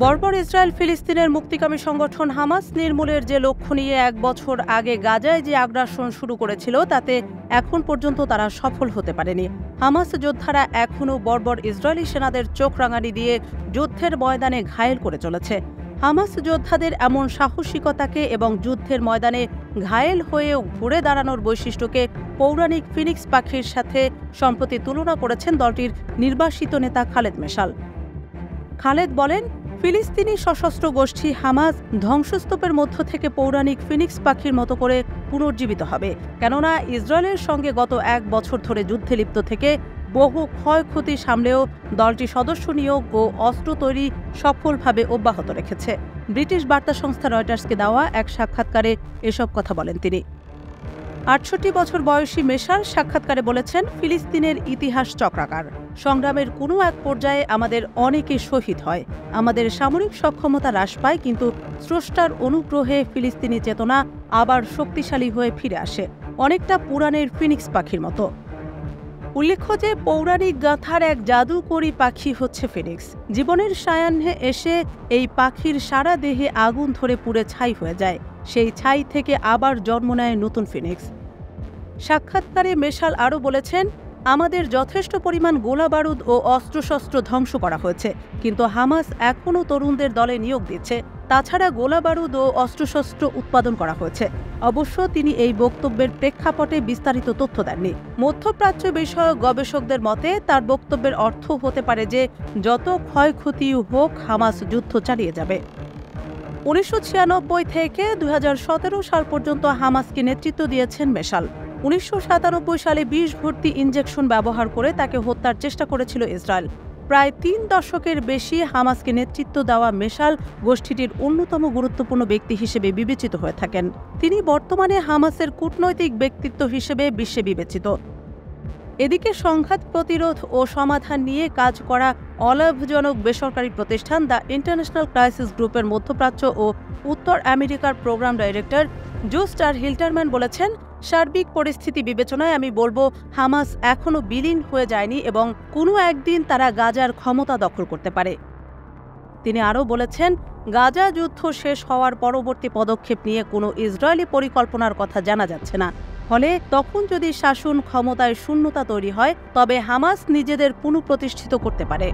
বর্বর ইসরায়েল ফিলিস্তিনের মুক্তিকামী সংগঠন হামাস নির্মূলের যে লক্ষ্য নিয়ে ১ বছর আগে গাজায় যে আগ্রাসন শুরু করেছিল তাতে এখন পর্যন্ত তারা সফল হতে পারেনি। হামাস যোদ্ধারা এখনও বর্বর ইসরায়েলি সেনাদের চোখ রাঙানি দিয়ে যুদ্ধের ময়দানে ঘায়েল করে চলেছে। হামাস যোদ্ধাদের এমন সাহসিকতাকে এবং যুদ্ধের ময়দানে ঘায়েল হয়েও ঘুরে দাঁড়ানোর বৈশিষ্ট্যকে পৌরাণিক ফিনিক্স পাখির সাথে সম্প্রতি তুলনা করেছেন দলটির নির্বাসিত নেতা খালেদ মেশাল। খালেদ বলেন, ফিলিস্তিনি সশস্ত্র গোষ্ঠী হামাস ধ্বংসস্তূপের মধ্য থেকে পৌরাণিক ফিনিক্স পাখির মতো করে পুনর্জীবিত হবে, কেননা ইসরায়েলের সঙ্গে গত ১ বছর ধরে যুদ্ধে লিপ্ত থেকে বহু ক্ষয়ক্ষতি সামলেও দলটি সদস্য নিয়োগ ও অস্ত্র তৈরি সফলভাবে অব্যাহত রেখেছে। ব্রিটিশ বার্তা সংস্থা রয়টার্সকে দেওয়া এক সাক্ষাৎকারে এসব কথা বলেন তিনি। ৬৮ বছর বয়সী মেশাল সাক্ষাৎকারে বলেছেন, ফিলিস্তিনের ইতিহাস চক্রাকার। সংগ্রামের কোনো এক পর্যায়ে আমাদের অনেকে শহীদ হয়, আমাদের সামরিক সক্ষমতা হ্রাস পায়, কিন্তু স্রষ্টার অনুগ্রহে ফিলিস্তিনি চেতনা আবার শক্তিশালী হয়ে ফিরে আসে, অনেকটা পুরাণের ফিনিক্স পাখির মতো। উল্লেখ্য যে পৌরাণিক গাথার এক জাদুকরী পাখি হচ্ছে ফিনিক্স। জীবনের সায়াহ্নে এসে এই পাখির সারা দেহে আগুন ধরে পুড়ে ছাই হয়ে যায়, সেই ছাই থেকে আবার জন্ম নেয় নতুন ফিনিক্স। সাক্ষাৎকারে মেশাল আরও বলেছেন, আমাদের যথেষ্ট পরিমাণ গোলাবারুদ ও অস্ত্রশস্ত্র ধ্বংস করা হয়েছে, কিন্তু হামাস এখনও তরুণদের দলে নিয়োগ দিচ্ছে। তাছাড়া গোলাবারুদ ও অস্ত্রশস্ত্র উৎপাদন করা হয়েছে। অবশ্য তিনি এই বক্তব্যের প্রেক্ষাপটে বিস্তারিত তথ্য দেননি। মধ্যপ্রাচ্য বিষয়ক গবেষকদের মতে তার বক্তব্যের অর্থ হতে পারে যে যত ক্ষয়ক্ষতি হোক হামাস যুদ্ধ চালিয়ে যাবে। ১৯৯৬ থেকে ২০১৭ সাল পর্যন্ত হামাসকে নেতৃত্ব দিয়েছেন মেশাল। ১৯৯৭ সালে বিষ ভর্তি ইনজেকশন ব্যবহার করে তাকে হত্যার চেষ্টা করেছিল ইসরায়েল। প্রায় ৩ দশকের বেশি হামাসকে নেতৃত্ব দেওয়া মেশাল গোষ্ঠীটির অন্যতম গুরুত্বপূর্ণ ব্যক্তি হিসেবে বিবেচিত হয়ে থাকেন। তিনি বর্তমানে হামাসের কূটনৈতিক ব্যক্তিত্ব হিসেবে বিশ্বে বিবেচিত। এদিকে সংঘাত প্রতিরোধ ও সমাধান নিয়ে কাজ করা অলাভজনক বেসরকারি প্রতিষ্ঠান দ্য ইন্টারন্যাশনাল ক্রাইসিস গ্রুপের মধ্যপ্রাচ্য ও উত্তর আমেরিকার প্রোগ্রাম ডাইরেক্টর জো স্টার হিল্টারম্যান বলেছেন, সার্বিক পরিস্থিতি বিবেচনায় আমি বলবো হামাস এখনও বিলীন হয়ে যায়নি এবং কোনো একদিন তারা গাজার ক্ষমতা দখল করতে পারে। তিনি আরও বলেছেন, গাজা যুদ্ধ শেষ হওয়ার পরবর্তী পদক্ষেপ নিয়ে কোনো ইসরায়েলি পরিকল্পনার কথা জানা যাচ্ছে না। ফলে তখন যদি শাসন ক্ষমতায় শূন্যতা তৈরি হয়, তবে হামাস নিজেদের পুনঃপ্রতিষ্ঠিত করতে পারে।